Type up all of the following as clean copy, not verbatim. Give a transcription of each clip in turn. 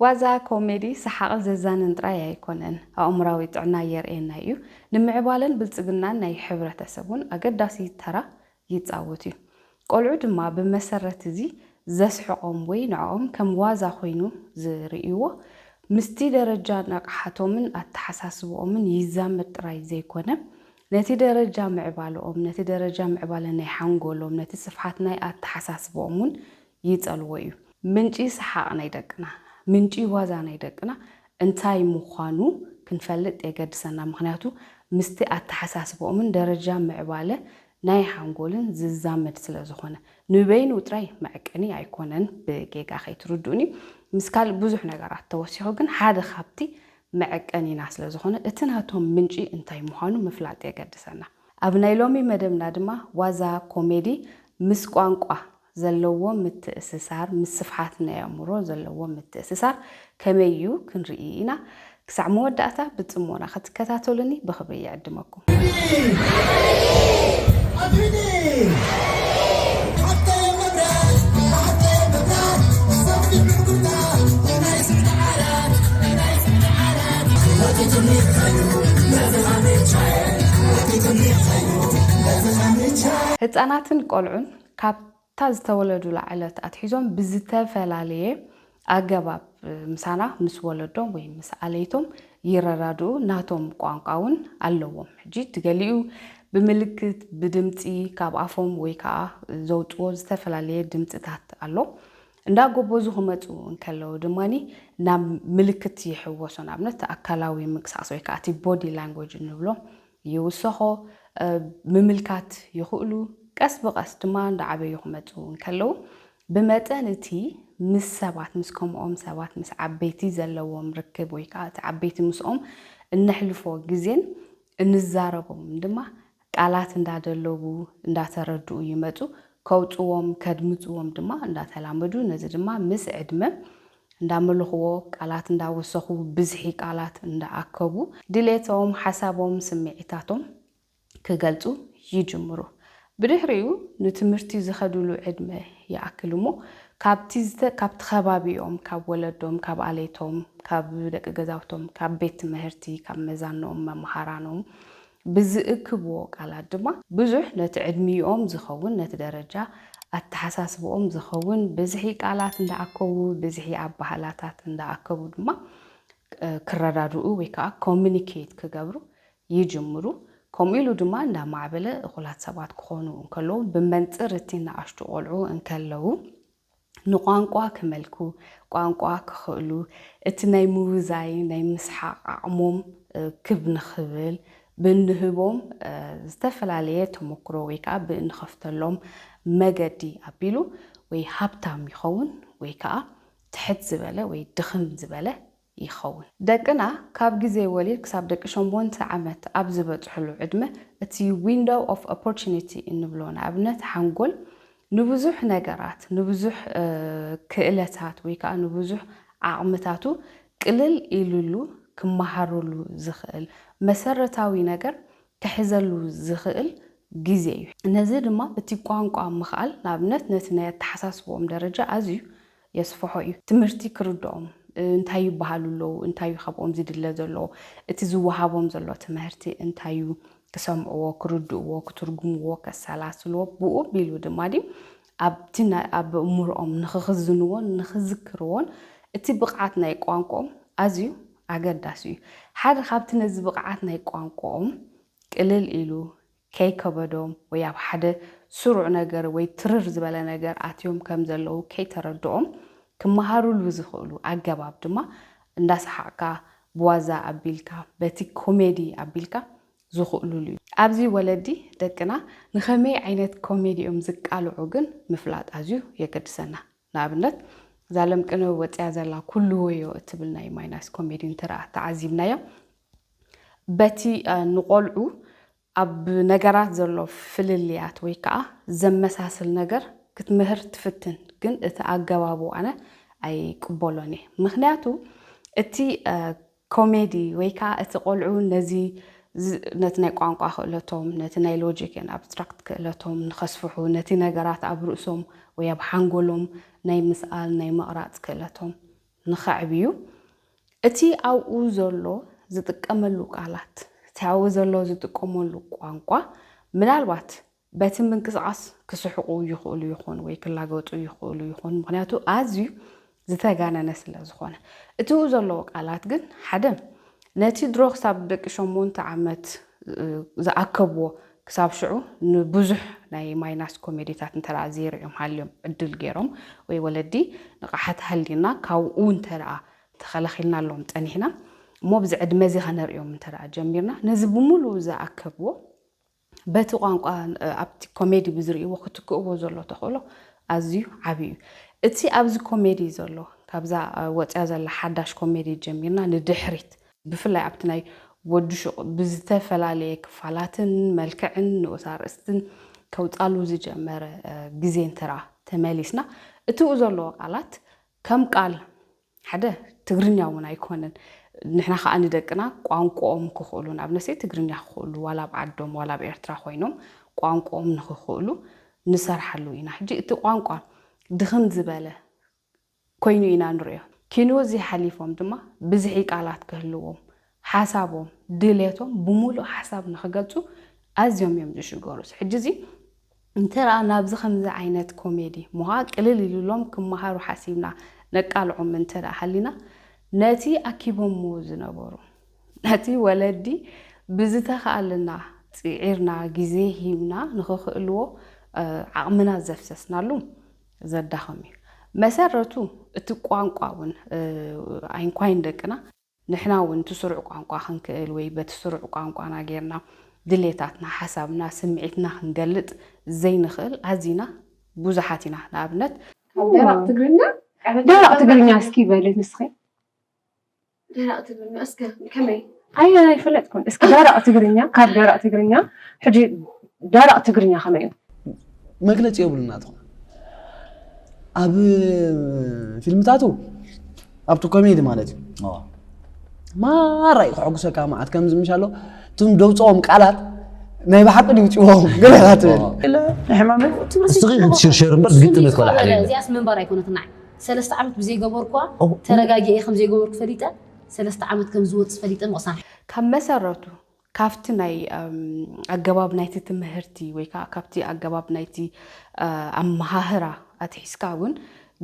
واذا كوميدي سحق ززان طراي يكونن امراوي طعنا يرئنا يو نمعبالن بلصغنا ناي حبرتسبون اقداسي ترى يتصاوتي قلعو دما بمسرت زي زسحقهم وي نعهم كم واذا خوينو زريو مستي درجه نقحتومن اتحساسبومن يزامت طراي زيكونه نتي درجه معبالهم نتي درجه معبالن يحنقولهم نتي صفحات ناي اتحساسبومن يتصلويو منجي سحقنا يدقنا منجي وازانا يدقنا انتاي مخانو كنفلت يقدسنا مخناتو مستي اتحساسبو من درجة معبالة ناي حنقولن ززامد سلازخونا نبين وطراي معكني عيكونن بقيقا خي تردوني مسكال بوزح نقرات توسيحو كن حاد خابتي معكني ناس لازخونا اتنهاتهم منجي انتاي مخانو مفلات يقدسنا ابناي لومي مدمنا دما وازا كوميدي مسقوانقوا زلوا متأسسار مسفحاتنا يأمرو زلوا متأسسار كميو كنرئينا كسع مودعتا بتصمونا كتاتولني بخبري يعدمكم هتاناتن قلعون تاز تولدوا لعلت أتحيزون بزتفلالية أجابب مسانا مسولدهم ومسأليتهم يرادو ناتهم قانقاون اللوهم جيت تقليو بملكت بدمتي كاب عفهم ويكا زوجو زتفلالية دمتتات اللو ndago bozu humatu nkalo dumani na milkati yحوسون abnet akalawi mixas way kaati body language nublo yusaho مملكات يخلو قس بقس دما ندعبي يخمطو نكلو بمتانتي مس سبات مسكم سبات مس عبيتي زلوهم ركب ويكا عبيتي مسقم نحلفو غزين نزاربهم دما قالات እንዳደለቡ እንዳተረዱ ይመጡ ከውጥዎም ከድምጽዎም ድማ እንዳተላመዱ ነዚ ድማ ምስ ዕድመ እንዳመልኽዎ ቃላት እንዳወሰኹ ብዝሒ ቃላት እንዳአከቡ ድሌቶም ሓሳቦም ስምዒታቶም ክገልጹ ይጅምሩ بدحريو نتمرتي زخدولو عدمه يأكلمو كابت خبابيهم كاب ولدهم كاب عليتهم كاب دك جزاوتهم كاب بيت مهرتي كاب مزانهم مهارانهم بزقكبو على دما بزح نتعدميهم زخون نتدرجة التحساسبهم زخون بزحي قالات ندعكو بزحي عبحالاتات ندعكو دما كررادو ويكا communicate كجبرو يجمرو كميلو دما ندا معبله خلات سبات كخونو انكلو بمنصرتينا اشتو قلعو انكلو نقانقوا كملكو قانقوا كخلو اتناي موزاي ناي مسحق عموم كبن خبل بنهبوم استفلاليه تمكرو ويكا بنخفتلهم مجدي ابيلو وي هابتام يخون ويكا تحت زبله وي دخن زبله يخون دقنا كاب جزي وليد كساب دق شنبون عمت أبزبط حلو عدمة تي window of opportunity إنه بلون عبنت حنقول نبزح نجارات نبزح كإلتات ويكا نبزح عمتاتو كلل إلولو كمهارولو زخل مسرتاوي نجار كحزلو زخل جزي نزيد ما بتيقان قام مخال نابنت نتنا يتحسس بوم درجة أزيو يصفحوا تمرتي كردوم انتايو بحالولو انتايو خبوم زيد اللازلو اتزو وحابوم زلو تمهرتي انتايو كسامعو كردو كترقمو كسالاسلو بوو بيلو دمادي ابتنا اب امورهم نخخزنوون نخذكرون اتي بقعاتنا يقوانقوم ازيو اقداسيو حاد خابتنا زي بقعاتنا يقوانقوم قلل إلو كي كبدوم وياب حاد سرع نجر ويترر زبالا نجر اتيوم كمزلو كي تردوم كمهارول وزخولو أجاباب دما الناس حقا بوازا أبيلكا بتي كوميدي أبيلكا زخولو لي أبزي ولدي دكنا نخمي عينت كوميدي أمزك على عجن مفلات أزيو يقد سنة نابنت زالم كنا وتعزلا كله يو تبلنا يماي ناس كوميدي ترى تعزيبنا يا بتي نقولعو أب نجارات زلو فلليات ويكا زمساسل نجار كتمهر تفتن كنت أتعجبابو أنا أي قبولوني مخناتو اتي كوميدي ويكا اتقولعو نزي نتناي قانقا خلتهم نتناي لوجيك ان ابستراكت خلتهم نخسفحو نتي نجارات ابرؤسهم ويا بحنقولهم ناي مسأل ناي مقرات خلتهم ንኸዕብዩ እቲ ኣብኡ ዘሎ ዝጥቀመሉ ቃላት እቲ ኣብኡ ዘሎ ዝጥቀመሉ ቋንቋ ምናልባት በቲ ምንቅስቓስ ክስሕቁ ይኽእሉ ይኹን ወይ ክላገጡ ይኽእሉ ይኹን ምክንያቱ ኣዝዩ ዝተጋነነ ስለ ዝኾነ እቲ ዘለዎ ቃላት ግን ሓደ ነቲ ድሮ ክሳብ ደቂ 8 ዓመት ዝኣከብዎ ክሳብ ሽዑ ንብዙሕ ናይ ማይናስ ኮሜዲታት እንተራ ዘይርኦም ሃልዮም ዕድል ገይሮም ወይ ወለዲ ንቕሓት ሃሊና ካብኡ እንተራ ተኸላኺልና ኣለዎም ፀኒሕና እሞ ብዚ ዕድመ እዚ ኸነሪኦም እንተራ ጀሚርና ነዚ ብምሉእ ዝኣከብዎ በቲ ቋንቋ ኣብቲ ኮሜዲ ብዝርእይዎ ክትክእዎ ዘሎ ተኽእሎ ኣዝዩ ዓብዩ እቲ ኣብዚ ኮሜዲ ዘሎ ካብዛ ወፅያ ዘላ ሓዳሽ ኮሜዲ ጀሚርና ንድሕሪት ብፍላይ ኣብቲ ናይ ወዲ ሹቕ ብዝተፈላለየ ክፋላትን መልክዕን ንኡሳርእስትን ከውፃሉ ዝጀመረ ግዜ እንተራ ተመሊስና እቲ ዘለዎ ቃላት ከም ቃል ሓደ ትግርኛ እውን ኣይኮነን ንሕና ከዓ ንደቅና ቋንቋኦም ክኽእሉ ንኣብነሰይ ትግርኛ ክኽእሉ ዋላ ብዓዶም ዋላ ብኤርትራ ኮይኖም ቋንቋኦም ንክኽእሉ ንሰርሓሉ ኢና ሕጂ እቲ ቋንቋ ድኽም ዝበለ ኮይኑ ኢና ንሪኦ ኪንዎ ዘይሓሊፎም ድማ ብዝሒ ቃላት ክህልዎም ሓሳቦም ድሌቶም ብምሉእ ሓሳብ ንኽገልጹ ኣዝዮም እዮም ዝሽገሩስ ሕጂ እዚ እንተራ ናብዚ ከምዚ ዓይነት ኮሜዲ ሞሃ ቅልል ኢሉሎም ክመሃሩ ሓሲብና ነቃልዖም እንተዳ ሃሊና ነቲ ኣኪቦምዎ ዝነበሩ ነቲ ወለዲ ብዝተኸኣልና ፅዒርና ግዜ ሂብና ንኽኽእልዎ ዓቕምና ዘፍሰስናሉ ዘዳኸም እዩ መሰረቱ እቲ ቋንቋ እውን ኣይንኳይን ደቅና ንሕና እውን ትስሩዕ ቋንቋ ክንክእል ወይ በቲ ስሩዕ ቋንቋና ጌርና ድሌታትና ሓሳብና ስምዒትና ክንገልጥ ዘይንኽእል ኣዚና ብዙሓት ኢና ንኣብነት ደረቕ ትግርኛ እስኪ በልት ንስኺ ደረቕ ትግርኛ እስኪ ከመይ ኣይፈለጥኩን እስኪ ደረቕ ትግርኛ ካብ ደረቕ ትግርኛ ሕጂ ደረቕ ትግርኛ ከመይ እዩ መግለፂ የብሉና ትኾን ኣብ ፊልምታቱ ኣብቲ ኮሜዲ ማለት እዩ ማራይ ክሕጉሰካ ማዓት ከም ዝምሻሎ እቶም ደውፆም ቃላት ናይ ብሓቂ ድውፅዎም ገለታት ሕማመት እስቲ ክትሽርሸር እምበር ዝግጥም ይኮላ ሓለ እዚኣስ መንበር ኣይኮነትና 3 ዓመት ብዘይገበርኳ ተረጋጊኤ ከም ዘይገበርኩ ፈሊጠ 3 ዓመት ከም ዝወፅእ ፈሊጠ ምቕሳን ካብ መሰረቱ ካብቲ ናይ ኣገባብ ናይቲ ትምህርቲ ወይ ከዓ ካብቲ ኣገባብ ናይቲ ኣመሃህራ ኣትሒዝካ እውን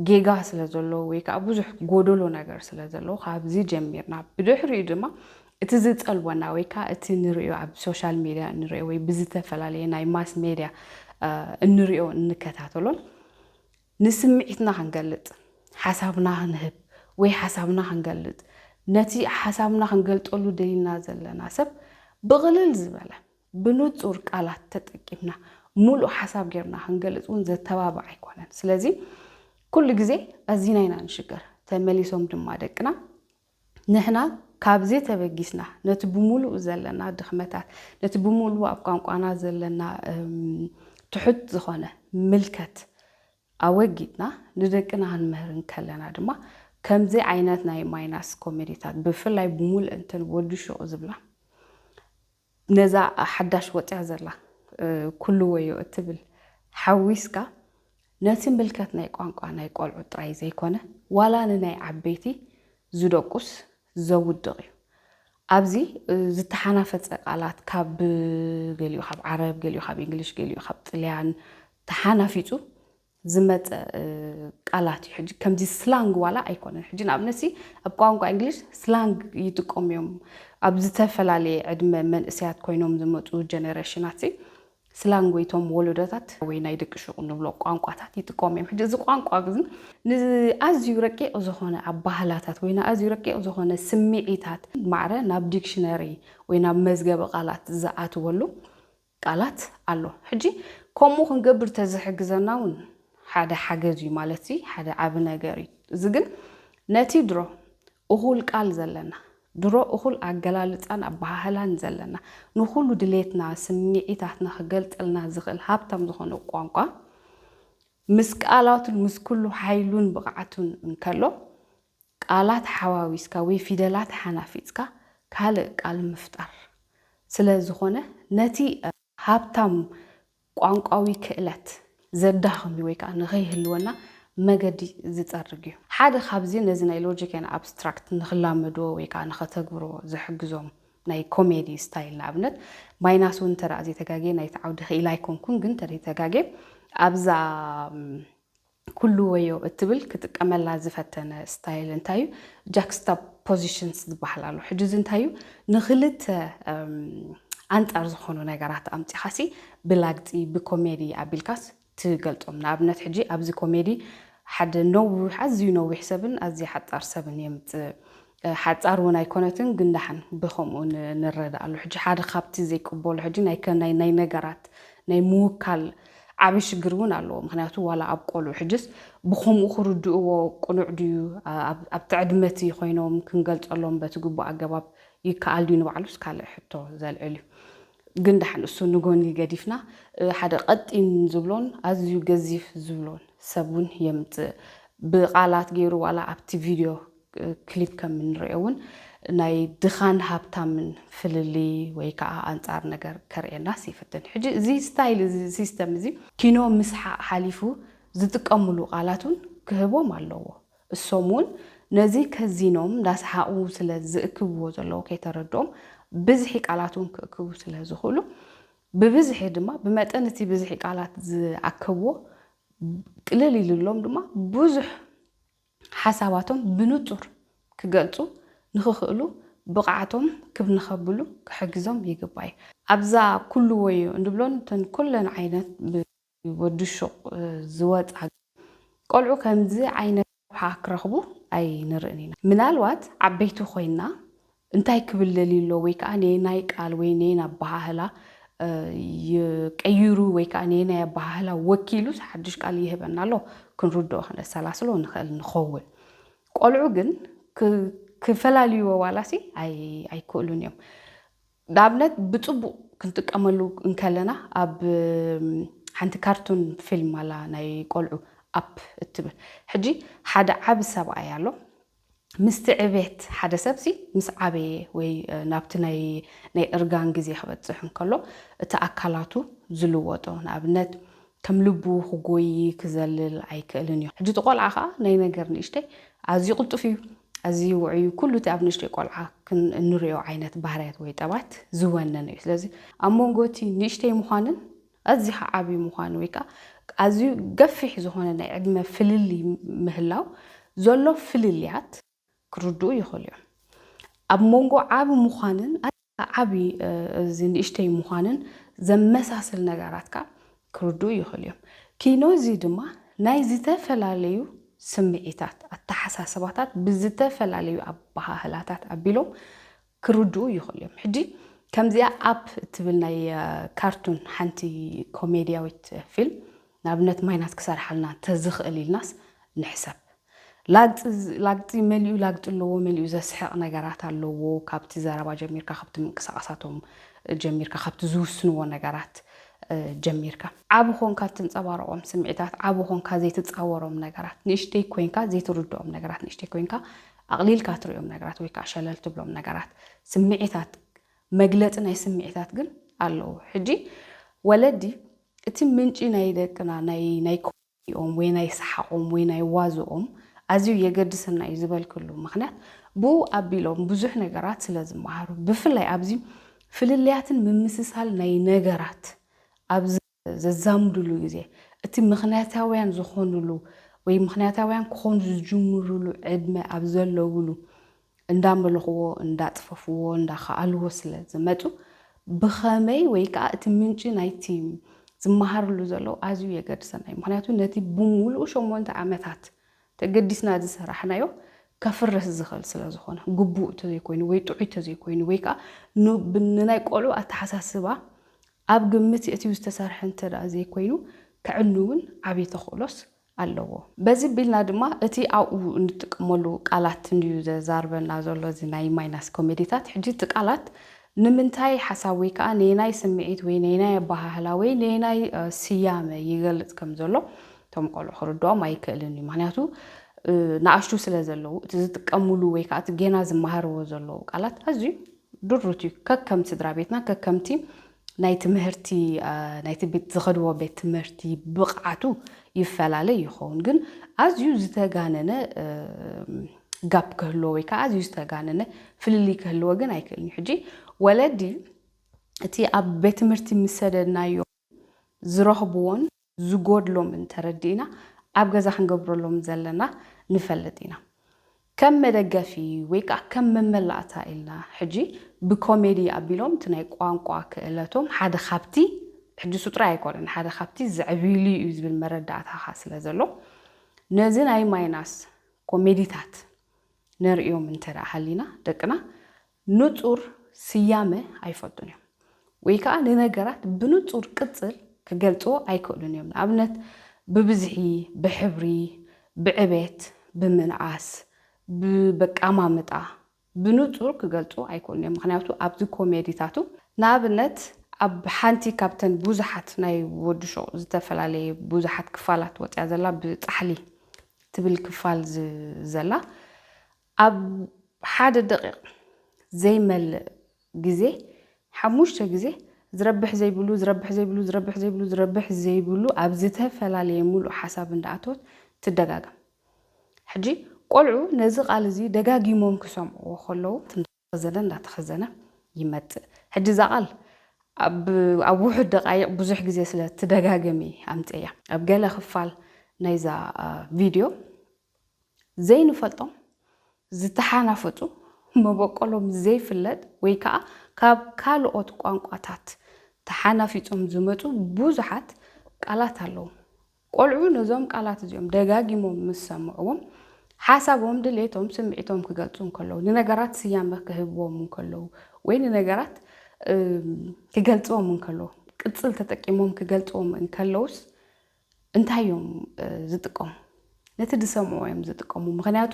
ጌጋ ስለ ዘሎ ወይ ከዓ ብዙሕ ጎደሎ ነገር ስለ ዘሎ ካብዚ ጀሚርና ብድሕሪኡ ድማ እቲ ዝፀልወና ወይ ከዓ እቲ ንሪኦ ኣብ ሶሻል ሚድያ ንሪኦ ወይ ብዝተፈላለየ ናይ ማስ ሜድያ እንሪኦ እንከታተሎን ንስምዒትና ክንገልጥ ሓሳብና ክንህብ ወይ ሓሳብና ክንገልጥ ነቲ ሓሳብና ክንገልጠሉ ደሊና ዘለና ሰብ ብቕልል ዝበለ ብንጹር ቃላት ተጠቂምና ሙሉእ ሓሳብ ጌርና ክንገልጽ እውን ዘተባብዕ ኣይኮነን ስለዚ ኩሉ ግዜ ኣዚና ኢና ንሽገር ተመሊሶም ድማ ደቅና ንሕና ካብዚ ተበጊስና ነቲ ብሙሉእ ዘለና ድኽመታት ነቲ ብሙሉእ ኣብ ቋንቋና ዘለና ትሑት ዝኾነ ምልከት ኣወጊድና ንደቅና ክንምህር ከለና ድማ ከምዚ ዓይነት ናይ ማይናስ ኮሜዲታት ብፍላይ ብሙሉእ እንትን ወዲ ሹቕ ዝብላ ነዛ ሓዳሽ ወፅያ ዘላ ኩሉ ወዮ እትብል ሓዊስካ ነቲ ምልከት ናይ ቋንቋ ናይ ቆልዑ ጥራይ ዘይኮነ ዋላ ንናይ ዓበይቲ ዝደቁስ ዘውድቕ እዩ ኣብዚ ዝተሓናፈፀ ቃላት ካብ ገሊኡ ካብ ዓረብ ገሊኡ ካብ እንግሊሽ ገሊኡ ካብ ጥልያን ተሓናፊፁ ዝመፀ ቃላት እዩ ሕጂ ከምዚ ስላንግ ዋላ ኣይኮነን ሕጂ ንኣብነሲ ኣብ ቋንቋ እንግሊሽ ስላንግ ይጥቀሙ እዮም ኣብ ዝተፈላለየ ዕድመ መንእስያት ኮይኖም ዝመፁ ጀነሬሽናት ስላንግ ወይቶም ወለዶታት ወይ ናይ ደቂ ሹቕ ንብሎ ቋንቋታት ይጥቀሙ እዮም ሕጂ እዚ ቋንቋ ግን ንኣዝዩ ረቂቕ ዝኾነ ኣባህላታት ወይ ንኣዝዩ ረቂቕ ዝኾነ ስምዒታት ማዕረ ናብ ዲክሽነሪ ወይ ናብ መዝገበ ቃላት ዝኣትወሉ ቃላት ኣሎ ሕጂ ከምኡ ክንገብር ተዝሕግዘና እውን ሓደ ሓገዝ እዩ ማለት እዩ ሓደ ዓብ ነገር እዩ እዚ ግን ነቲ ድሮ እኹል ቃል ዘለና ድሮ እኹል ኣገላልፃን ኣባህላን ዘለና ንኹሉ ድሌትና ስምዒታትና ክገልፀልና ዝኽእል ሃብታም ዝኾነ ቋንቋ ምስ ቃላቱን ምስ ኩሉ ሓይሉን ብቕዓቱን እንከሎ ቃላት ሓዋዊስካ ወይ ፊደላት ሓናፊፅካ ካልእ ቃል ምፍጣር ስለ ዝኾነ ነቲ ሃብታም ቋንቋዊ ክእለት ዘዳኽም ወይ ከዓ ንኸይህልወና መገዲ ዝፀርግ እዩ حدا خابزين نزنا لوجيك أنا abstract نخلامدو ويكا نختبرو زحجزهم ناي كوميدي ستايل نابنت بايناسون ترى زي تجاجي ناي تعود خيلايكم كون جن ترى تجاجي أبزع كل ويو التبل كتكمل لازفتنا ستايل انتايو جاكستا بوزيشنز بحلالو حجز انتايو نخلت أنت أرزخونو نجارات أمتي حسي بلاقتي بكوميدي أبيلكاس تقلتهم نابنت حجي أبز كوميدي حد نو حزي نو حسابن أزي حتى أرسبن يمت حتى أرونا يكونتن جندحن بخم ونرد على حجي حد خابتي زي كبول حجي نايكن ناي نجارات ناي موكال عبش جرون على مخناتو ولا أبقولو حجز بخم أخرج وقنعديو أبتعدمتي خوينهم كنقلت اللهم بتجوب عجباب يكالدين بعلوس كله حتى زي العلي جندحن السن نقولي جديفنا حدا قد إن زبلون أزيو جزيف زبلون سبون يمت بقالات غيرو ولا أبتي فيديو كليب كم من رأيون ناي دخان هابتا من فللي ويكا أنتار نجار كرئي الناس يفتن حجي زي ستايل زي سيستم زي كينو مسحة حاليفو زدك أملو قالاتون كهبو مالو السومون نزي كزينوم ناس حاقو سلا زئكبو زلو كي تردوم بزحي قالاتون كأكبو سلا زخولو ببزحي دما بمتأنتي بزحي قالات زعكبو قلالي للوم دما بزح حساباتهم بنطر كقلتو نخخلو بقعتهم كيف نخبلو كحجزهم يجباي أبزع كل ويو ندبلون تن كلن عينات بودشوا زوات قالوا كم زي عينات حاك رخبو أي نرقنينا من الوقت عبيتو خوينا انتاي كبل ليلو ويكاني نايك قال وينينا بحالا يكيرو ويكانينا بحالا وكيلوس حدش قال يهبنا له كنردو خنا سلاسلو نخل نخول قالوا جن كفلاليو والاسي أي كلون يوم دابنت بتصبو كنت أملو إنكلنا أب حنت كرتون فيلم على ناي قلعو أب التبر حجي حدا عب سبعة يالو مستعبت حدا سبسي مسعبي وي نابت ناي إرجان جزي حبت زحن كله تأكلاتو زلواتو نابنت كم لبو خجوي كزلل أي كلون يوم حجي تقول عخا ناي نجرني إشتي عزي قلت فيه أزي وعي كله تعب نشتي قلعة كن نريو عينات بحرات ويتابات زوانا نيس لازم أمون قوتي نشتي مخانن أزي حعبي مخان ويكا أزي قفح زهونا نعدم فللي مهلاو زولو فلليات كردو يخليو أمون قو عابي مخانن عابي زي نشتي مخانن زمساسل نجاراتك كردو يخليو كينو زيدما نايزي تفلاليو سمعيتات التحساسباتات بزتفلاليو أبها هلاتات أبيلو كردو يخليهم حدي كم زي أب تبلناي كارتون حنتي كوميديا ويت فيلم نابنت ماينات كسر حالنا تزخ الناس نحسب لاقت مليو لاقت اللو مليو زسحق نجارات اللو كابت زرابا جمير كخبت من كساساتهم جمير كخبت زوسنو نجارات جميركا عابخون كاتن صبارهم سمعتات عابخون كزي تتصورهم نغرات نشتي كوينكا زي تردوهم نغرات نشتي كوينكا اقليل كاتريوم نغرات ويكا شلل تبلوم نغرات سمعتات مغلطنا سمعتات ግን አለው ሕጂ ወለዲ እቲ ምንጪ ናይ ደቅና ናይ ኮኦም ወይ ናይ ሰሓቆም ወይ ናይ ዋዝኦም ኣዝዩ የገድስና ይዝበልክሉ ምክንያት ቡ ኣቢሎም ብዙሕ ነገራት ስለዝማሃሩ ብፍላይ ኣብዚ ፍልልያትን ምምስሳል ናይ ነገራት أبز زامدلو جزء أتي مخناتاويان زخونلو وي مخناتاويان كون زجمرلو عدم أبزلولو اندام بلغو اندات ففو اندا خالو سلا زمتو بخامي ويكا أتمنجي نايتي زمهارلو زلو أزيو يقدسنا مخناتو نتي بمولو شمون تعامتات تقدسنا دي سرحنا يو كفرس زخل سلا زخونا قبو تزي كوين ويتوعي تزي كوين ويكا نو بننا يقولو أتحساسبا أب قمتي أتي وستسارحن ترى زي كوينو كعنون عبي تخلص اللو بزي بيلنا دما أتي أو نتقملو قالات نيوز زاربنا زولو زي ناي مايناس كوميديتات حجي تقالات نمنتاي حساوي كا نيناي سمعيت وي نيناي باهلا وي نيناي سيامه يغلط كم زولو توم قالو خردو ما يكلني معناتو ناشتو سلا زلو تزتقملو وي كا تجينا زمهارو زلو قالات ازي دروتي ككم تدرا بيتنا ككمتي ናይ ትምህርቲ ናይ ቤት ዝኸድዎ ቤት ትምህርቲ ብቕዓቱ ይፈላለ ይኸውን ግን ኣዝዩ ዝተጋነነ ጋፕ ክህልዎ ወይ ከዓ ኣዝዩ ዝተጋነነ ፍልሊ ክህልዎ ግን ኣይክእልኒ ሕጂ ወለዲ እቲ ኣብ ቤት ትምህርቲ ምሰደድናዮ ዝረኽብዎን ዝጎድሎም እንተረዲእና ኣብ ገዛ ክንገብረሎም ዘለና ንፈልጥ ኢና ከም መደገፊ ወይ ከዓ ከም መመላእታ ኢልና ሕጂ ብኮሜዲ ኣቢሎም እቲ ናይ ቋንቋ ክእለቶም ሓደ ካብቲ ሕጂ ሱጥራ ኣይኮነን ሓደ ካብቲ ዝዕብይሉ እዩ ዝብል መረዳእታኻ ስለ ዘሎ ነዚ ናይ ማይናስ ኮሜዲታት ነርእዮም እንተዳ ሃሊና ደቅና ንጹር ስያመ ኣይፈልጡን እዮም ወይ ከዓ ንነገራት ብንጹር ቅጽል ክገልጽዎ ኣይክእሉን እዮም ንኣብነት ብብዝሒ ብሕብሪ ብዕቤት ብምንዓስ ብበቃማምጣ ብንጹር ክገልጹ ኣይክእሉን እዮም ምክንያቱ ኣብዚ ኮሜዲታቱ ንኣብነት ኣብ ሓንቲ ካብተን ብዙሓት ናይ ወድሾ ዝተፈላለየ ብዙሓት ክፋላት ወፅያ ዘላ ብፃሕሊ ትብል ክፋል ዘላ ኣብ ሓደ ደቂቕ ዘይመልእ ግዜ 5 ግዜ ዝረብሕ ዘይብሉ ዝረብሕ ዘይብሉ ዝረብሕ ዘይብሉ ዝረብሕ ዘይብሉ ኣብ ዝተፈላለየ ሙሉእ ሓሳብ እንዳኣተወት ትደጋገም ሕጂ ቆልዑ ነዚ ቃል እዚ ደጋጊሞም ክሰምዕዎ ከለዉ እንዳተኸዘነ ይመጽእ ሕጂ እዛ ቃል ኣብ ውሕድ ደቃይቕ ብዙሕ ግዜ ስለ ትደጋገሚ ኣምፅያ ኣብ ገለ ክፋል ናይዛ ቪድዮ ዘይንፈልጦም ዝተሓናፈፁ መበቆሎም ዘይፍለጥ ወይ ከዓ ካብ ካልኦት ቋንቋታት ተሓናፊፆም ዝመፁ ብዙሓት ቃላት ኣለዉ ቆልዑ ነዞም ቃላት እዚኦም ደጋጊሞም ምስ ሰምዕዎም ሓሳቦም ድሌቶም ስምዒቶም ክገልጹ እንከለዉ ንነገራት ስያመ ክህብዎም እንከለዉ ወይ ንነገራት ክገልጽዎም እንከለዉ ቅጽል ተጠቂሞም ክገልጽዎም እንከለውስ እንታይ እዮም ዝጥቀሙ ነቲ ዝሰምዑ እዮም ዝጥቀሙ ምክንያቱ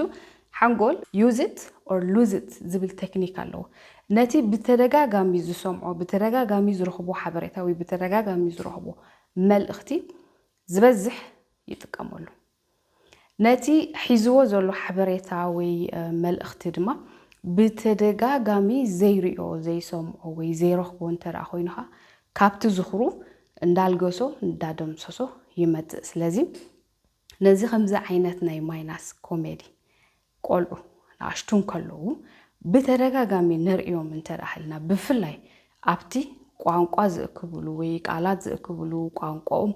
ሓንጎል use it or lose it ዝብል ቴክኒክ ኣለዎ ነቲ ብተደጋጋሚ ዝሰምዖ ብተደጋጋሚ ዝረኽቦ ሓበሬታ ወይ ብተደጋጋሚ ዝረኽቦ መልእኽቲ ዝበዝሕ ይጥቀመሉ ነቲ ሒዝዎ ዘሎ ሓበሬታ ወይ መልእኽቲ ድማ ብተደጋጋሚ ዘይሪኦ ዘይሰምዖ ወይ ዘይረኽቦ እንተደኣ ኮይኑኻ ካብቲ ዝኽሩ እንዳልገሶ እንዳደምሰሶ ይመጽእ ስለዚ ነዚ ከምዚ ዓይነት ናይ ማይናስ ኮሜዲ ቆልዑ ንኣሽቱን ከለዉ ብተደጋጋሚ ነርእዮም እንተዳህልና ብፍላይ ኣብቲ ቋንቋ ዝእክብሉ ወይ ቃላት ዝእክብሉ ቋንቋኦም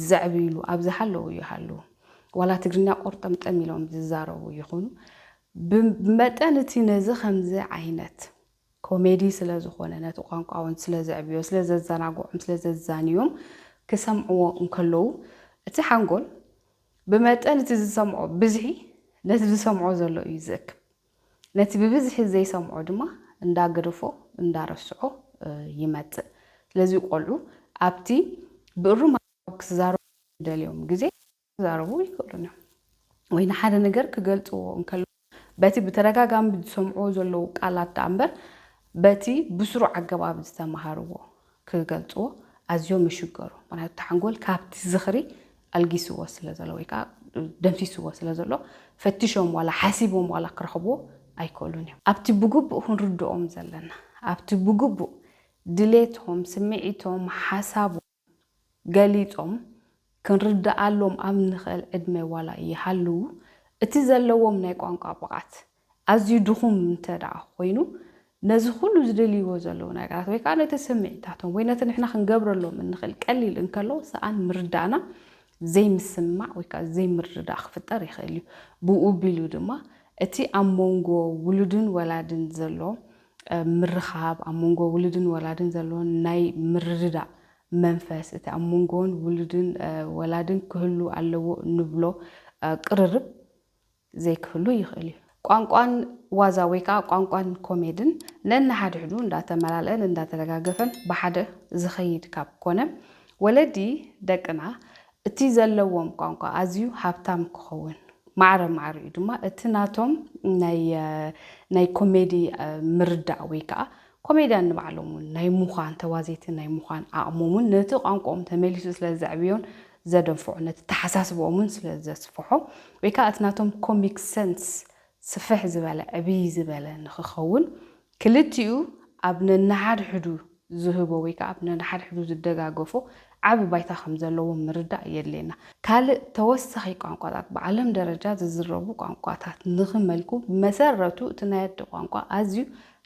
ዘዕብይሉ ኣብዚ ሃለዉ ይሃለዉ ዋላ ትግርኛ ቆርጠምጠም ኢሎም ዝዛረቡ ይኹኑ ብመጠን እቲ ነዚ ከምዚ ዓይነት ኮሜዲ ስለ ዝኾነ ነቲ ቋንቋውን ስለ ዘዕብዮ ስለ ዘዘናግዖም ስለ ዘዛንዮም ክሰምዕዎ እንከለዉ እቲ ሓንጎል ብመጠን እቲ ዝሰምዖ ብዝሒ ነቲ ዝሰምዖ ዘሎ እዩ ዝእክብ ነቲ ብብዝሒ ዘይሰምዖ ድማ እንዳገደፎ እንዳረስዖ ይመጽእ ስለዚ ቆልዑ ኣብቲ ብእሩም ክዛረቡ ደልዮም ግዜ ክዛረቡ ይክእሉን ወይ ንሓደ ነገር ክገልጽዎ እንከለዉ በቲ ብተደጋጋሚ ዝሰምዕዎ ዘለዉ ቃላት ዳ እምበር በቲ ብስሩዕ ኣገባብ ዝተምሃርዎ ክገልጽዎ ኣዝዮም ይሽገሩ ምክንያቱ ሓንጎል ካብቲ ዝኽሪ ኣልጊስዎ ስለ ዘሎ ወይ ከዓ ደምሲስዎ ስለ ዘሎ ፈቲሾም ዋላ ሓሲቦም ዋላ ክረኽብዎ ኣይክእሉን እዮም ኣብቲ ብግቡእ ክንርድኦም ዘለና ኣብቲ ብግቡእ ድሌቶም ስምዒቶም ሓሳቦም ገሊፆም ክንርዳኣሎም ኣብ ንኽእል ዕድመ ዋላ ይሃልዉ እቲ ዘለዎም ናይ ቋንቋ ብቕዓት ኣዝዩ ድኹም እንተደኣ ኮይኑ ነዚ ኩሉ ዝደልይዎ ዘለዉ ነገራት ወይ ከዓ ነቲ ስምዒታቶም ወይ ነቲ ንሕና ክንገብረሎም እንኽእል ቀሊል እንከለዉ ሰኣን ምርዳእና ዘይምስማዕ ወይ ከዓ ዘይምርዳእ ክፍጠር ይኽእል እዩ ብኡ ቢሉ ድማ እቲ ኣብ መንጎ ውሉድን ወላድን ዘሎ ምርኻብ ኣብ መንጎ ውሉድን ወላድን ዘሎ ናይ ምርድዳእ መንፈስ እቲ ኣብ መንጎን ውሉድን ወላድን ክህሉ ኣለዎ ንብሎ ቅርርብ ዘይክህሉ ይኽእል እዩ ቋንቋን ዋዛ ወይ ከዓ ቋንቋን ኮሜድን ነናሓድሕዱ እንዳተመላለአን እንዳተደጋገፈን ብሓደ ዝኸይድ ካብ ኮነ ወለዲ ደቅና እቲ ዘለዎም ቋንቋ ኣዝዩ ሃብታም ክኸውን ማዕረ እዩ ድማ እቲ ናቶም ናይ ኮሜዲ ምርዳእ ወይ ከዓ ኮሜድያን ንባዕሎም ናይ ሙኻን ተዋዘይቲ ናይ ሙኻን ኣቕሞምን ነቲ ቋንቋኦም ተመሊሱ ስለ ዘዕብዮን ዘደንፍዑ ነቲ ተሓሳስቦምን ስለ ዘስፍሖ ወይ ከዓ እቲ ናቶም ኮሚክ ሰንስ ስፍሕ ዝበለ ዕብይ ዝበለ ንክኸውን ክልቲኡ ኣብ ነናሓድሕዱ ዝህቦ ወይ ከዓ ብነንሓድሕዱ ዝደጋገፎ ዓብ ባይታ ከም ዘለዎም ምርዳእ የድልየና ካልእ ተወሳኺ ቋንቋታት ብዓለም ደረጃ ዝዝረቡ ቋንቋታት ንኽመልኩ መሰረቱ እቲ ናይ ኣዲ ቋንቋ ኣዝዩ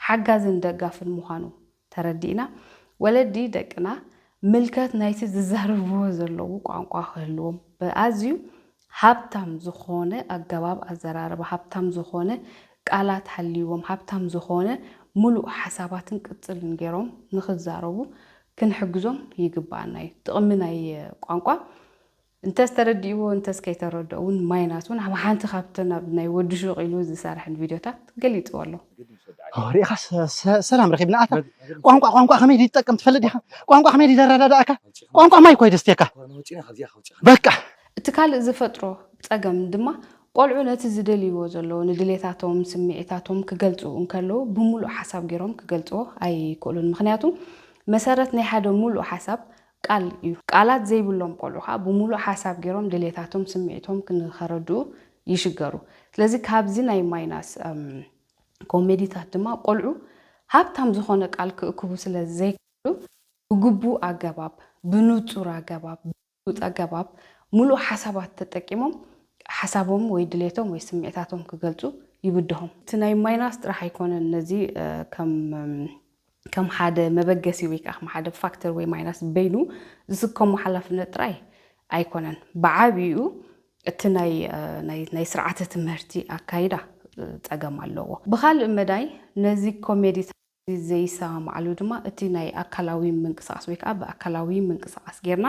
ሓጋዝን ደጋፍን ምዃኑ ተረዲእና ወለዲ ደቅና ምልከት ናይቲ ዝዛረብዎ ዘለዉ ቋንቋ ክህልዎም ብኣዝዩ ሃብታም ዝኾነ ኣገባብ ኣዘራርባ ሃብታም ዝኾነ ቃላት ሓልይዎም ሃብታም ዝኾነ ሙሉእ ሓሳባትን ቅጽልን ገይሮም ንኽዛረቡ ክንሕግዞም ይግባአና እዩ ጥቕሚ ናይ ቋንቋ እንተስተረዲእዎ እንተስከይተረድኡን ማይናቱን ኣብ ሓንቲ ካብተን ኣብ ናይ ወዲ ሹቕ ኢሉ ዝሰርሕን ቪድዮታት ገሊፅዎ ኣሎ ريخ سلام رخيبنا أتا قانقا خميدي تقم تفلد يا قانقا خميدي دراداك قانقا ما يكوي دستيكا بكا اتكال زفترو ጸገም ድማ ቆልዑ ነቲ ዝደልይዎ ዘሎ ንድሌታቶም ስምዒታቶም ክገልጹ እንከሎ ብሙሉእ ሓሳብ ገይሮም ክገልጽዎ ኣይክእሉን ምክንያቱ መሰረት ናይ ሓደ ሙሉእ ሓሳብ ቃል እዩ ቃላት ዘይብሎም ቆልዑ ከዓ ብሙሉእ ሓሳብ ገይሮም ድሌታቶም ስምዒቶም ክንኸረድኡ ይሽገሩ ስለዚ ካብዚ ናይ ማይናስ ኮሜዲታት ድማ ቆልዑ ሃብታም ዝኾነ ቃል ክእክቡ ስለ ዘይክእሉ ብግቡእ ኣገባብ ብንጹር ኣገባብ ብሉጥ ኣገባብ ሙሉእ ሓሳባት ተጠቂሞም ሓሳቦም ወይ ድሌቶም ወይ ስምዒታቶም ክገልጹ ይብድሆም እቲ ናይ ማይናስ ጥራሕ ኣይኮነን ነዚ ከም ሓደ መበገሲ ወይ ከዓ ከም ሓደ ፋክተር ወይ ማይናስ በይኑ ዝስከሙ ሓላፍነት ጥራይ ኣይኮነን ብዓብዩ እቲ ናይ ስርዓተ ትምህርቲ ኣካይዳ ጸገም ኣለዎ ብኻልእ መዳይ ነዚ ኮሜዲ ዘይሰማዕሉ ድማ እቲ ናይ ኣካላዊ ምንቅስቓስ ወይ ከዓ ብኣካላዊ ምንቅስቓስ ጌርና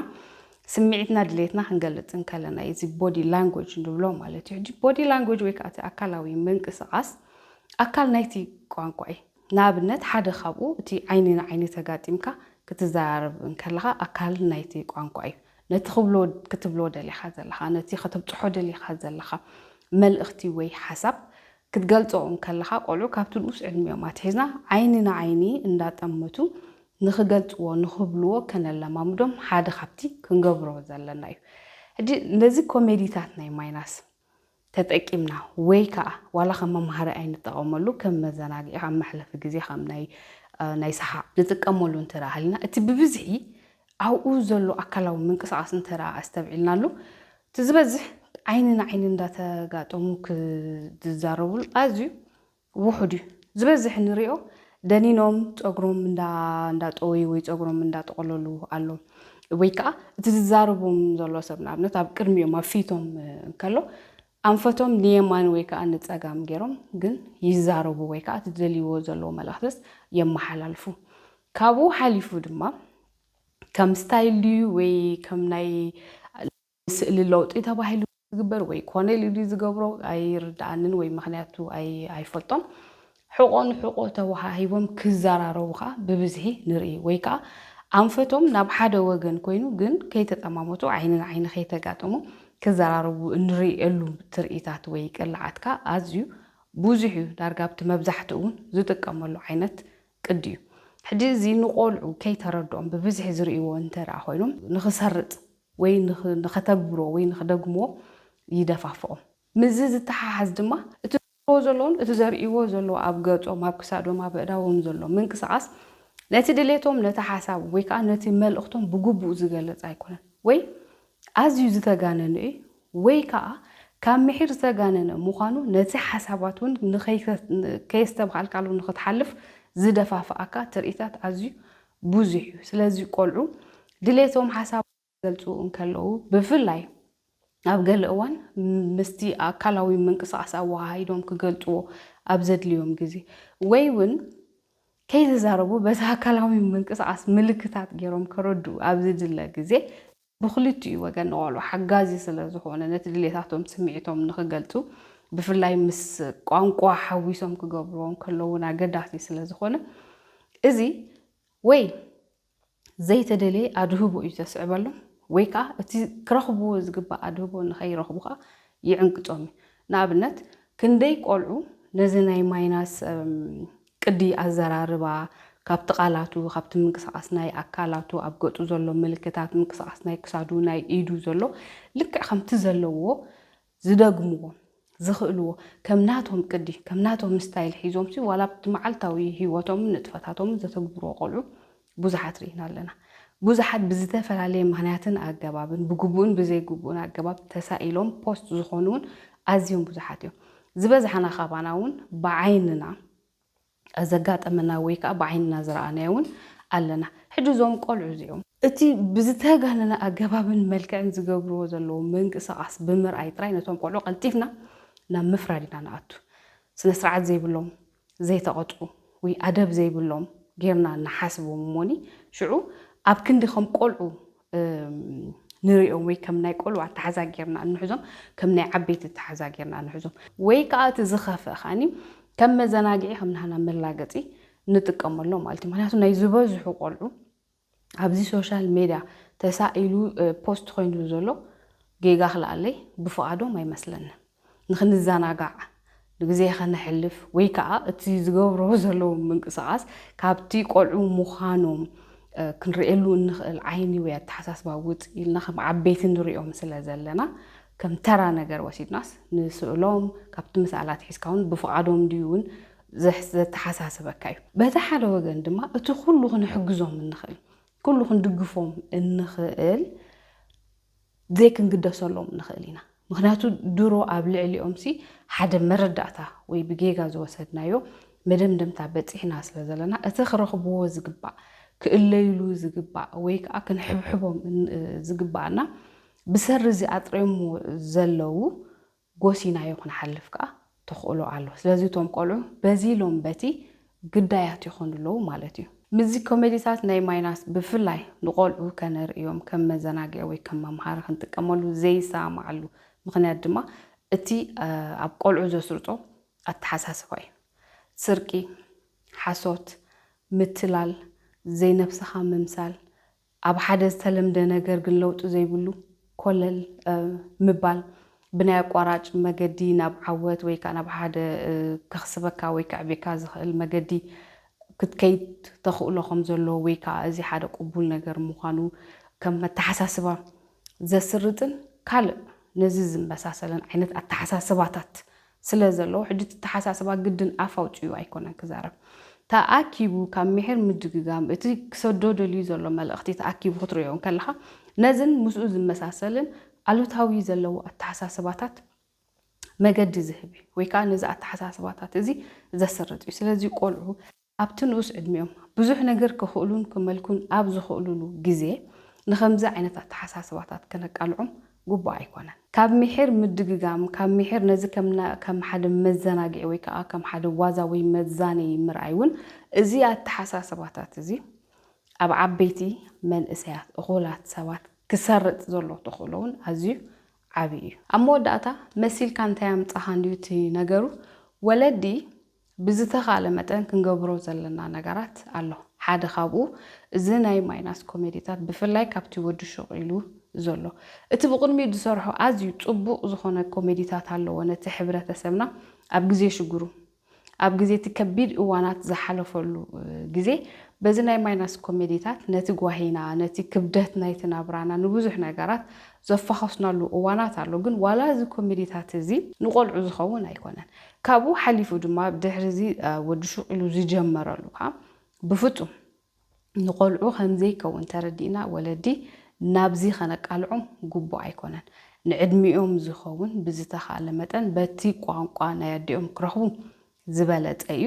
ስምዒትና ድሌትና ክንገልጽ እንከለና እዚ ቦዲ ላንጉዌጅ ንብሎ ማለት እዩ ቦዲ ላንጉዌጅ ወይ ከዓ እቲ ኣካላዊ ምንቅስቓስ ኣካል ናይቲ ቋንቋ እዩ ንኣብነት ሓደ ካብኡ እቲ ዓይኒ ንዓይኒ ተጋጢምካ ክትዛረብ እንከለኻ ኣካል ናይቲ ቋንቋ እዩ ነቲ ክትብሎ ደሊኻ ዘለኻ ነቲ ከተብፅሖ ደሊኻ ዘለኻ መልእኽቲ ወይ ሓሳብ ክትገልጾ እንከለኻ ቆልዑ ካብቲ ንኡስ ዕድሚኦም ኣትሒዝና ዓይኒ ንዓይኒ እንዳጠመቱ ንኽገልጽዎ ንኽብልዎ ከነለማምዶም ሓደ ካብቲ ክንገብሮ ዘለና እዩ ሕጂ ነዚ ኮሜዲታት ናይ ማይናስ ተጠቂምና ወይ ከዓ ዋላ ከም መምሃሪ ኣይንጠቐመሉ ከም መዘናግዒ ከም መሕለፊ ግዜ ከም ናይ ሰሓዕ ንጥቀመሉ እንተራሃልና እቲ ብብዝሒ ኣብኡ ዘሎ ኣካላዊ ምንቅስቓስ እንተራ ኣስተብዒልናሉ እቲ ዝበዝሕ ዓይኒ ንዓይኒ እንዳተጋጠሙ ክዛረብሉ ኣዝዩ ውሑድ እዩ ዝበዝሕ ንሪኦ ደኒኖም ፀጉሮም እንዳጠወዩ ወይ ፀጉሮም እንዳጠቆለሉ ኣሎ ወይ ከዓ እቲ ዝዛረቦም ዘሎ ሰብ ንኣብነት ኣብ ቅድሚኦም ኣብ ፊቶም እንከሎ ኣንፈቶም ንየማን ወይ ከዓ ንፀጋም ገይሮም ግን ይዛረቡ ወይ ከዓ ትደልይዎ ዘለዎ መልእኽትስ የመሓላልፉ ካብኡ ሓሊፉ ድማ ከም ስታይል ድዩ ወይ ከም ናይ ስእሊ ለውጢ ተባሂሉ ዝግበር ወይ ኮነል ኢሉ ዝገብሮ ኣይርዳእንን ወይ ምክንያቱ ኣይፈልጦም ሕቆን ሕቆ ተዋሂቦም ክዘራረቡ ከዓ ብብዝሒ ንርኢ ወይ ከዓ ኣንፈቶም ናብ ሓደ ወገን ኮይኑ ግን ከይተጠማመቱ ዓይኒ ንዓይኒ ከይተጋጠሙ ክዘራረቡ እንሪእሉ ትርኢታት ወይ ቅልዓትካ ኣዝዩ ብዙሕ እዩ ዳርጋ ብቲ መብዛሕትኡ እውን ዝጥቀመሉ ዓይነት ቅዲ እዩ ሕጂ እዚ ንቆልዑ ከይተረድኦም ብብዝሒ ዝርእይዎ እንተረኣ ኮይኖም ንኽሰርጥ ወይ ንኸተግብሮ ወይ ንኽደግምዎ ይደፋፍኦም ምዚ ዝተሓሓዝ ድማ እቲ ዘለውን እቲ ዘርእይዎ ዘሎ ኣብ ገጾም ኣብ ክሳዶም ኣብ ኣእዳዎም ዘሎ ምንቅስቓስ ነቲ ድሌቶም ነቲ ሓሳብ ወይ ከዓ ነቲ መልእኽቶም ብግቡእ ዝገልጽ ኣይኮነን ወይ ኣዝዩ ዝተጋነነ እዩ ወይ ከዓ ካብ ምሒር ዝተጋነነ ምዃኑ ነቲ ሓሳባት እውን ከየስተብሃልካሉ ንኽትሓልፍ ዝደፋፍኣካ ትርኢታት ኣዝዩ ብዙሕ እዩ ስለዚ ቆልዑ ድሌቶም ሓሳብ ዝገልጹ እንከለዉ ብፍላይ ኣብ ገለ እዋን ምስቲ ኣካላዊ ምንቅስቓስ ኣወሃሂዶም ክገልጽዎ ኣብ ዘድልዮም ግዜ ወይ እውን ከይተዛረቡ በቲ ኣካላዊ ምንቅስቓስ ምልክታት ገይሮም ከረድኡ ኣብ ዝድለ ግዜ ብክልቲኡ ወገን ንቆልዑ ሓጋዚ ስለ ዝኾነ ነቲ ድሌታቶም ስምዒቶም ንኽገልጹ ብፍላይ ምስ ቋንቋ ሓዊሶም ክገብርዎም ከለውን ኣገዳሲ ስለ ዝኾነ እዚ ወይ ዘይተደለየ ኣድህቦ እዩ ዘስዕበሎም ወይ ከዓ እቲ ክረኽብዎ ዝግባእ ኣድህቦ ንኸይረኽቡ ከዓ ይዕንቅፆም እዩ ንኣብነት ክንደይ ቆልዑ ነዚ ናይ ማይናስ ቅዲ ኣዘራርባ ካብቲ ቃላቱ ካብቲ ምንቅስቓስ ናይ ኣካላቱ ኣብ ገፁ ዘሎ ምልክታት ምንቅስቓስ ናይ ክሳዱ ናይ ኢዱ ዘሎ ልክዕ ከምቲ ዘለዎ ዝደግምዎ ዝኽእልዎ ከም ናቶም ቅዲ ከም ናቶም ስታይል ሒዞም ዋላ ብቲ መዓልታዊ ሂወቶም ንጥፈታቶም ዘተግብርዎ ቆልዑ ብዙሓት ርኢና ኣለና ብዙሓት ብዝተፈላለየ ምክንያትን ኣገባብን ብግቡእን ብዘይግቡእን ኣገባብ ተሳኢሎም ፖስት ዝኾኑን ኣዝዮም ብዙሓት እዮም ዝበዝሓና ኻባና እውን ብዓይንና ዘጋጠመና ወይ ከዓ ብዓይንና ዝረኣናዮን ኣለና ሕጂ ዞም ቆልዑ እዚኦም እቲ ብዝተጋነነ ኣገባብን መልክዕን ዝገብርዎ ዘለዉ ምንቅስቓስ ብምርኣይ ጥራይ ነቶም ቆልዑ ቀልጢፍና ናብ ምፍራድ ኢና ንኣቱ ስነ ስርዓት ዘይብሎም ዘይተቐጥዑ ወይ ኣደብ ዘይብሎም ጌርና ንሓስቦም እሞኒ ሽዑ ኣብ ክንዲ ከም ቆልዑ ንሪኦም ወይ ከም ናይ ቆልዑ ኣተሓዛ ጌርና እንሕዞም ከም ናይ ዓበይቲ ኣተሓዛ ጌርና እንሕዞም ወይ ከዓ እቲ ዝኸፍእ ኻኒ ከም መዘናግዒ ከም ናህና መላገፂ ንጥቀመሎ ማለት እዩ ምክንያቱ ናይ ዝበዝሑ ቆልዑ ኣብዚ ሶሻል ሜድያ ተሳኢሉ ፖስት ኮይኑ ዘሎ ጌጋ ክለኣለይ ብፍቓዶም ኣይመስለንን ንኽንዘናጋዕ ንግዜ ኸነሕልፍ ወይ ከዓ እቲ ዝገብሮ ዘለዉ ምንቅስቓስ ካብቲ ቆልዑ ምዃኖም ክንሪኤሉ እንኽእል ዓይኒ ወይ ኣተሓሳስባ ውፅ ኢልና ከም ዓበይቲ ንሪኦም ስለ ዘለና ከም ተራ ነገር ወሲድናስ ንስእሎም ካብቲ ምስኣላት ሒዝካ እውን ብፍቓዶም ድዩ እውን ዘተሓሳስበካ እዩ በቲ ሓደ ወገን ድማ እቲ ኩሉ ክንሕግዞም እንኽእል ኩሉ ክንድግፎም እንኽእል ዘይክንግደሰሎም ንኽእል ኢና ምክንያቱ ድሮ ኣብ ልዕሊኦም ሲ ሓደ መረዳእታ ወይ ብጌጋ ዝወሰድናዮ መደምደምታ በፂሕና ስለ ዘለና እቲ ክረኽብዎ ዝግባእ ክእለይሉ ዝግባእ ወይ ከዓ ክንሕብሕቦም ዝግባእና ብሰሪ እዚ ኣጥርዮም ዘለዉ ጎሲናዮ ክንሓልፍ ከዓ ተኽእሎ ኣሎ ስለዚ እቶም ቆልዑ በዚ ኢሎም በቲ ግዳያት ይኾኑ ኣለዉ ማለት እዩ ምዚ ኮሜዲታት ናይ ማይናስ ብፍላይ ንቆልዑ ከነርእዮም ከም መዘናግዒ ወይ ከም መምሃሪ ክንጥቀመሉ ዘይሰማዓሉ ምክንያት ድማ እቲ ኣብ ቆልዑ ዘስርፆ ኣተሓሳስባ እዩ ስርቂ ሓሶት ምትላል ዘይነፍስኻ ምምሳል ኣብ ሓደ ዝተለምደ ነገር ግን ለውጡ ዘይብሉ ኮለል ምባል ብናይ ኣቋራጭ መገዲ ናብ ዓወት ወይ ከዓ ናብ ሓደ ከኽስበካ ወይ ከዕቤካ ዝኽእል መገዲ ክትከይድ ተኽእሎ ከም ዘሎ ወይ ከዓ እዚ ሓደ ቅቡል ነገር ምዃኑ ከም ኣተሓሳስባ ዘስርጥን ካልእ ነዚ ዝመሳሰለን ዓይነት ኣተሓሳስባታት ስለ ዘለዎ ሕጂ ኣተሓሳስባ ግድን ኣፍ ኣውፅኡ ኣይኮነን ክዛረብ ተኣኪቡ ካብ ምሕር ምድግጋም እቲ ክሰደደልዩ ዘሎ መልእኽቲ ተኣኪቡ ክትሪኦ ከለኻ ነዝን ምስኡ ዝመሳሰልን ኣሉታዊ ዘለዉ ኣተሓሳስባታት መገዲ ዝህብ ወይ ከዓ ነዚ ኣተሓሳስባታት እዚ ዘስርጥ እዩ ስለዚ ቆልዑ ኣብቲ ንኡስ ዕድሚኦም ብዙሕ ነገር ክኽእሉን ክመልኩን ኣብ ዝኽእሉሉ ግዜ ንኸምዚ ዓይነት ኣተሓሳስባታት ከነቃልዖም ጉቡእ ኣይኮነን ካብ ምሕር ምድግጋም ካብ ምሕር ነዚ ከም ሓደ መዘናግዒ ወይ ከዓ ከም ሓደ ዋዛ ወይ መዛነይ ምርኣይ እውን እዚ ኣተሓሳስባታት እዚ ኣብ ዓበይቲ መንእሰያት እኹላት ሰባት ክሰርጥ ዘሎ ተኽእሎ እውን ኣዝዩ ዓብዪ እዩ ኣብ መወዳእታ መሲልካ እንታይ ኣምፃኻ እንድዩ እቲ ነገሩ ወለዲ ብዝተኻለ መጠን ክንገብሮ ዘለና ነገራት ኣሎ ሓደ ካብኡ እዚ ናይ ማይናስ ኮሜዲታት ብፍላይ ካብቲ ወዲ ሸቂሉ ዘሎ እቲ ብቅድሚኡ ዝሰርሖ ኣዝዩ ፅቡቕ ዝኾነ ኮሜዲታት ኣለዎ ነቲ ሕብረተሰብና ኣብ ግዜ ሽግሩ ኣብ ግዜ እቲ ከቢድ እዋናት ዝሓለፈሉ ግዜ በዚ ናይ ማይናስ ኮሜዲታት ነቲ ጓሂና ነቲ ክብደት ናይቲ ናብራና ንብዙሕ ነገራት ዘፋኸስናሉ እዋናት ኣሎ ግን ዋላ እዚ ኮሜዲታት እዚ ንቆልዑ ዝኸውን ኣይኮነን ካብኡ ሓሊፉ ድማ ድሕሪ እዚ ወዲ ሸቂሉ ዝጀመረሉ ከዓ ብፍፁም ንቆልዑ ከምዘይከውን ተረዲእና ወለዲ ናብዚ ከነቃልዖም ጉቡእ ኣይኮነን ንዕድሚኦም ዝኸውን ብዝተኻለ መጠን በቲ ቋንቋ ናይ ኣዲኦም ክረኽቡ ዝበለፀ እዩ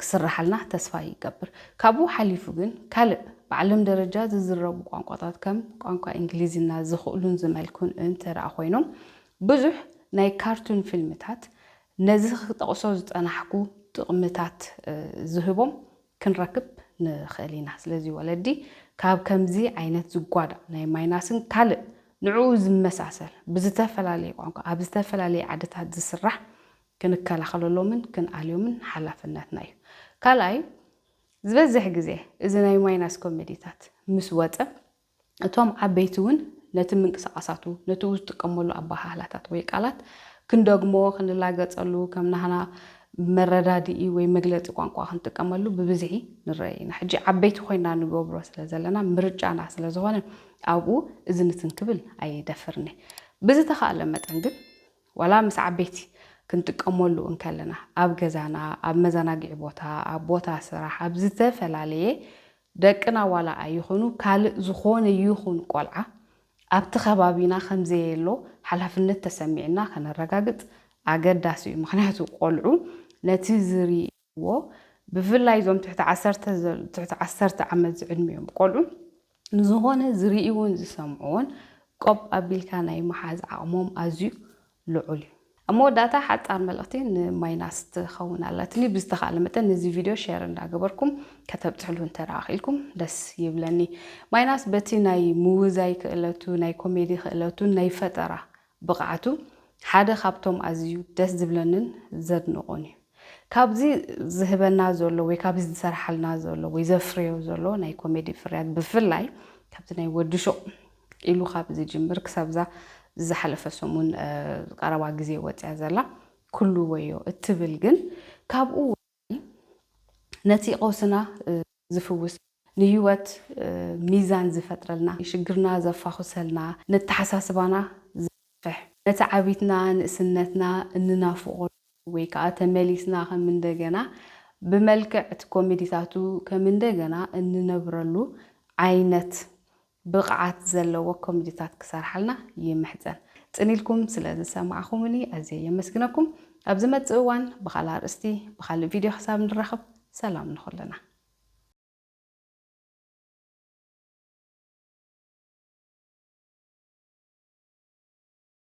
ክስራሓልና ተስፋ ይገብር ካብኡ ሓሊፉ ግን ካልእ ብዓለም ደረጃ ዝዝረቡ ቋንቋታት ከም ቋንቋ እንግሊዝኛ ዝኽእሉን ዝመልኩን እንተደኣ ኮይኖም ብዙሕ ናይ ካርቱን ፊልምታት ነዚ ክጠቕሶ ዝፀናሕኩ ጥቕምታት ዝህቦም ክንረክብ ንኽእል ኢና ስለዚ ወለዲ ካብ ከምዚ ዓይነት ዝጓዳእ ናይ ማይናስን ካልእ ንዕኡ ዝመሳሰል ብዝተፈላለየ ቋንቋ ኣብ ዝተፈላለየ ዓድታት ዝስራሕ ክንከላኸለሎምን ክንኣልዮምን ሓላፍነትና እዩ ካልኣይ ዝበዝሕ ግዜ እዚ ናይ ማይናስ ኮሜዲታት ምስ ወፀ እቶም ዓበይቲ እውን ነቲ ምንቅስቓሳቱ ነቲ ዝጥቀመሉ ኣባህላታት ወይ ቃላት ክንደግሞ ክንላገፀሉ ከም ናህና መረዳድኢ ወይ መግለፂ ቋንቋ ክንጥቀመሉ ብብዝሒ ንርአ ኢና ሕጂ ዓበይቲ ኮይና ንገብሮ ስለ ዘለና ምርጫና ስለ ዝኾነ ኣብኡ እዚ ንትንክብል ኣይደፍርኒ ብዝተኻእለ መጠን ግን ዋላ ምስ ዓበይቲ ክንጥቀመሉ እንከለና ኣብ ገዛና ኣብ መዘናግዒ ቦታ ኣብ ቦታ ስራሕ ኣብ ዝተፈላለየ ደቅና ዋላ ኣይኹኑ ካልእ ዝኾነ ይኹን ቆልዓ ኣብቲ ከባቢና ከምዘየሎ ሓላፍነት ተሰሚዕና ከነረጋግጥ ኣገዳሲ እዩ ምክንያቱ ቆልዑ ነቲ ዝሪእዎ ብፍላይ ዞም ትሕቲ 10 ዓመት ዝዕድሚኦም ቆልዑ ንዝኾነ ዝሪእውን ዝሰምዑውን ቆብ ኣቢልካ ናይ መሓዝ ዓቕሞም ኣዝዩ ልዑል እዩ ኣብ መወዳእታ ሓፃር መልእኽቲ ንማይናስ ትኸውን ኣላትኒ ብዝተኻእለ መጠን ነዚ ቪድዮ ሼር እንዳገበርኩም ከተብፅሕሉ እንተረኣኺልኩም ደስ ይብለኒ ማይናስ በቲ ናይ ምውዛይ ክእለቱ ናይ ኮሜዲ ክእለቱ ናይ ፈጠራ ብቕዓቱ ሓደ ካብቶም ኣዝዩ ደስ ዝብለንን ዘድንቑን እዩ ካብዚ ዝህበና ዘሎ ወይ ካብዚ ዝሰርሓልና ዘሎ ወይ ዘፍርዮ ዘሎ ናይ ኮሜዲ ፍርያት ብፍላይ ካብቲ ናይ ወድሾ ኢሉ ካብ ዝጅምር ክሳብዛ ዝሓለፈ ሰሙን ቀረባ ግዜ ወፅያ ዘላ ኩሉ ወዮ እትብል ግን ካብኡ ነቲ ቆስና ዝፍውስ ንህይወት ሚዛን ዝፈጥረልና ሽግርና ዘፋኹሰልና ነተሓሳስባና ዝፍሕ ነቲ ዓቢትና ንእስነትና እንናፍቆ ወይ ከዓ ተመሊስና ከም እንደገና ብመልክዕ እቲ ኮሜዲታቱ ከም እንደገና እንነብረሉ ዓይነት ብቕዓት ዘለዎ ኮሜዲታት ክሰርሓልና ይምሕፀን ፅኒልኩም ስለ ዝሰማዕኹምኒ ኣዝየ የመስግነኩም ኣብ ዝመፅእ እዋን ብኻልእ ኣርእስቲ ብኻልእ ቪድዮ ክሳብ ንራኸብ ሰላም ንኹልና